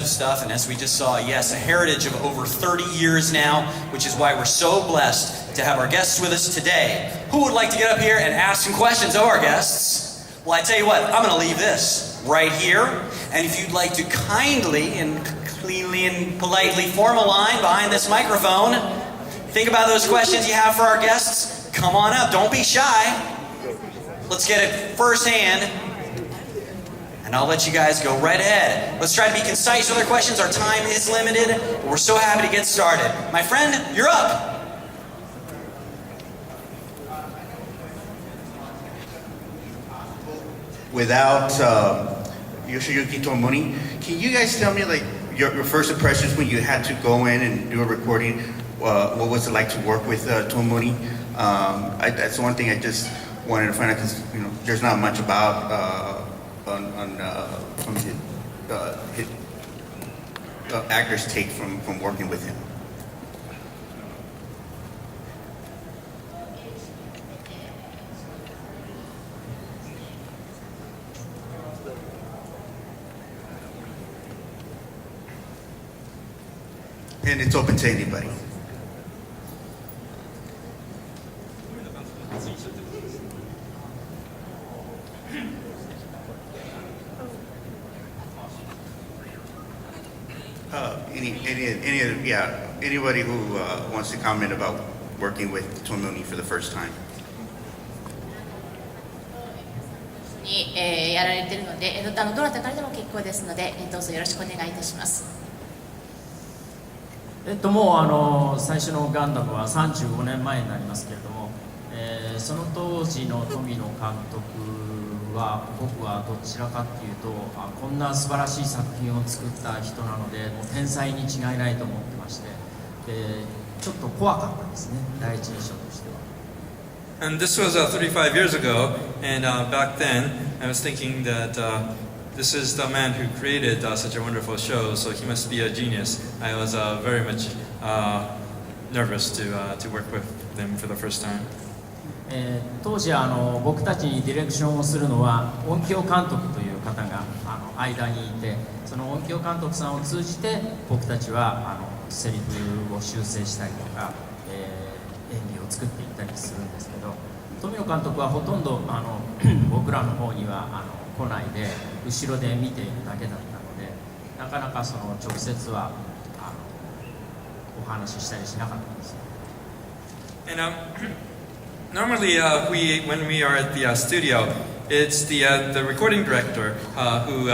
stuff, and as we just saw, yes, a heritage of over 30 years now, which is why we're so blessed to have our guests with us today. Who would like to get up here and ask some questions of our guests? Well, I tell you what, I'm going to leave this right here, and if you'd like to kindly and cleanly and politely form a line behind this microphone, think about those questions you have for our guests. Come on up, don't be shy. Let's get it firsthand. And I'll let you guys go right ahead. Let's try to be concise with our questions. Our time is limited. We're so happy to get started. My friend, you're up. Without Yoshiyuki Tomoni, can you guys tell me like your first impressions when you had to go in and do a recording? What was it like to work with Tomoni? That's one thing I just wanted to find out because there's not much about from his actor's take from working with him. And it's open to anybody. Anybody who wants to comment about working with Tomoni for the first time. やられているので、どなたからでも結構ですので、どうぞよろしくお願いいたします。もう最初のガンダムは35年前になりますけれども、その当時の富野監督は僕はどちらかっていうとこんな素晴らしい作品を作った人なのでもう天才に違いないと思ってまして、ちょっと怖かったですね、第一印象としては。And this was 35 years ago, and back then I was thinking that this is the man who created such a wonderful show, so he must be a genius. I was very much nervous to work with him for the first time. 当時僕たちにディレクションをするのは音響監督という方が間にいて、その音響監督さんを通じて僕たちはセリフを修正したりとか、演技を作っていったりするんですけど、富野監督はほとんど僕らの方には来ないで後ろで見ているだけだったので、なかなかその直接はお話ししたりしなかったんですよ。Normally, when we are at the studio, it's the recording director who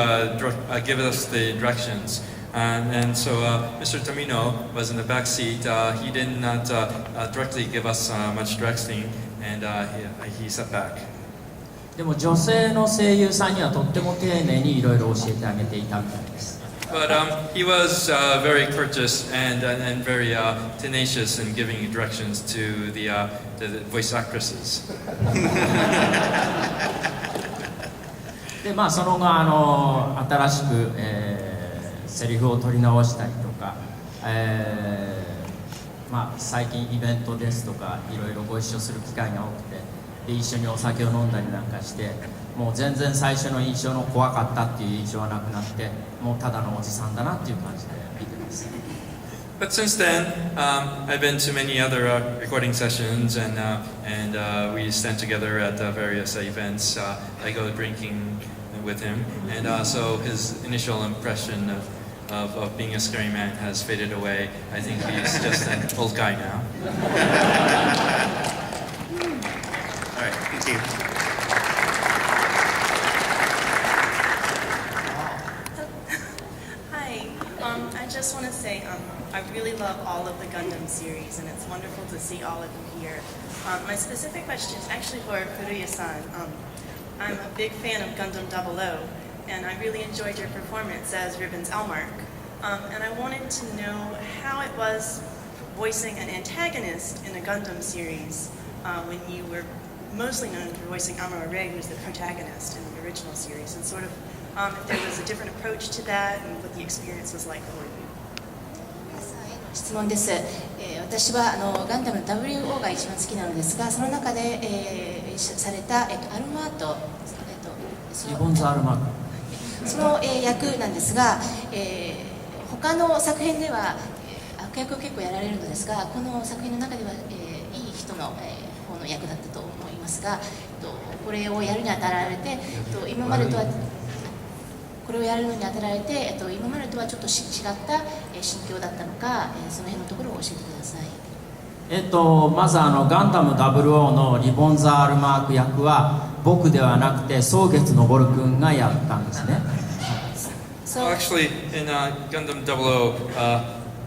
gives us the directions. And so Mr. Tomino was in the back seat. He did not directly give us much directing, and he sat back. でも女性の声優さんにはとっても丁寧にいろいろ教えてあげていたみたいです。But he was very courteous and very tenacious in giving directions to the voice actresses. でその後新しく、セリフを取り直したりとか、最近イベントですとかいろいろご一緒する機会が多くて、で一緒にお酒を飲んだりなんかして、もう全然最初の印象の怖かったっていう印象はなくなって、もうただのおじさんだなっていう感じで見てます。But since then, I've been to many other recording sessions, and we stand together at various events. I go drinking with him, and so his initial impression of being a scary man has faded away. I think he's just an old guy now. All right, thank you. I just want to say I really love all of the Gundam series, and it's wonderful to see all of you here. My specific question is actually for Furuya-san. I'm a big fan of Gundam 00, and I really enjoyed your performance as Ribbon's Elmark. And I wanted to know how it was voicing an antagonist in a Gundam series when you were mostly known for voicing Amuro Ray, who's the protagonist in the original series, and sort of if there was a different approach to that and what the experience was like for you. 質問です。私はガンダム WO が一番好きなのですが、その中で、された、アルマート、リボンズアルマート、その、役なんですが、他の作品では、悪役を結構やられるのですが、この作品の中では、いい人の、方の役だったと思いますが、これをやるにあたられて、今までとはこれをやるのにあたられて、今までとはちょっと違った心境だったのか、その辺のところを教えてください。まずガンダム00のリボン・ザ・アルマーク役は僕ではなくて蒼月昇君がやったんですね。Well, actually, in Gundam 00,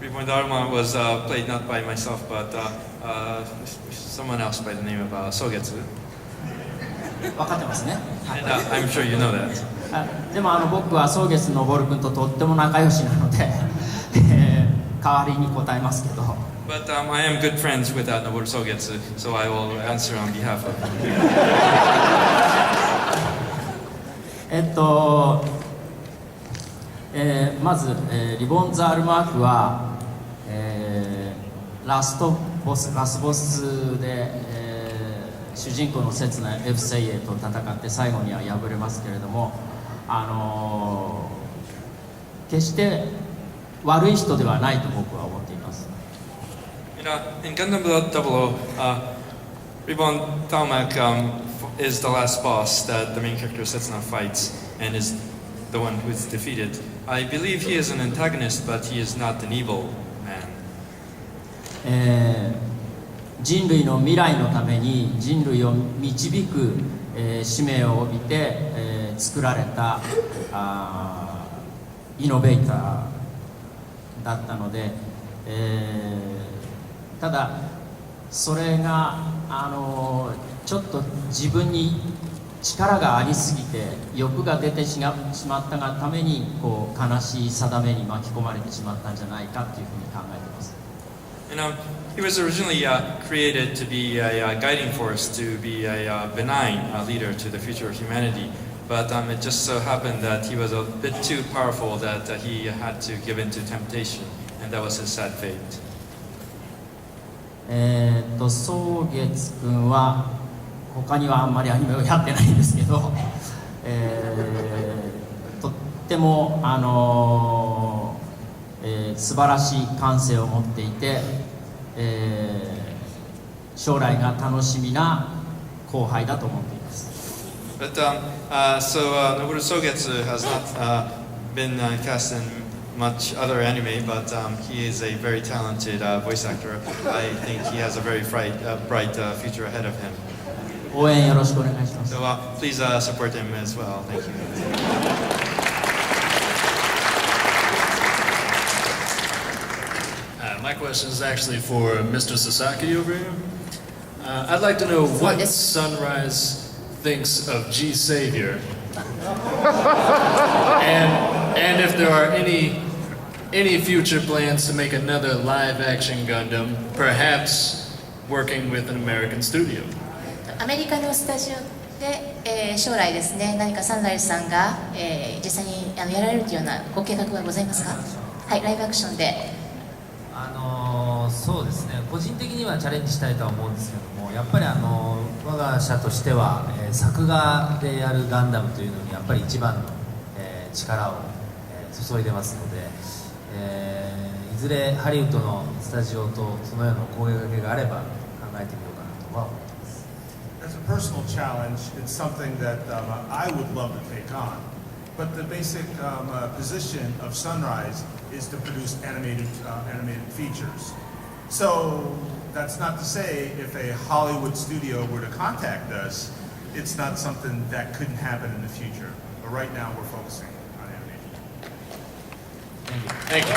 Reborn Dharma was played not by myself, but someone else by the name of Sogetsu. 分かってますね。 And I'm sure you know that. でも僕は蒼月昇君ととっても仲良しなので代わりに答えますけど。But I am good friends with Noboru Sogetsu, so I will answer on behalf of him. まず、リボン・ザ・アルマークは、ラスボスで、主人公の刹那 F セイエと戦って最後には敗れますけれども、決して悪い人ではないと僕は思っています。In Gundam 00, Reborn Thalmak is the last boss that the main character Setsuna fights and is the one who is defeated. I believe he is an antagonist, but he is not an evil man. 人類の未来のために人類を導く、使命を帯びて、作られたイノベーターだったので、ただそれがちょっと自分に力がありすぎて欲が出てしまったがためにこう悲しい定めに巻き込まれてしまったんじゃないかというふうに考えています。He was originally created to be a guiding force, to be a benign leader to the future of humanity. But it just so happened that he was a bit too powerful that he had to give in to temptation, and that was his sad fate. 蒼月君は他にはあんまりアニメをやってないんですけど、とっても素晴らしい感性を持っていて、将来が楽しみな後輩だと思っています。But Noboru Sogetsu has not been cast in much other anime, but he is a very talented voice actor. I think he has a very bright future ahead of him. 応援よろしくお願いします。So please support him as well. Thank you. My question is actually for Mr. Sasaki over here. I'd like to know what Sunrise thinks of G Savior, and if there are any future plans to make another live-action Gundam, perhaps working with an American studio. アメリカのスタジオで、将来ですね、何かサンライズさんが、実際にやられるというようなご計画はございますか？はい、ライブアクションで。そうですね、個人的にはチャレンジしたいとは思うんですけども、やっぱり我が社としては、作画でやるガンダムというのにやっぱり一番の、力を、注いでますので、いずれハリウッドのスタジオとそのような声掛けがあれば考えてみようかなとは思っています。As a personal challenge, it's something that I would love to take on. But the basic position of Sunrise is to produce animated features. So that's not to say if a Hollywood studio were to contact us, it's not something that couldn't happen in the future. But right now we're focusing on animation. Thank you.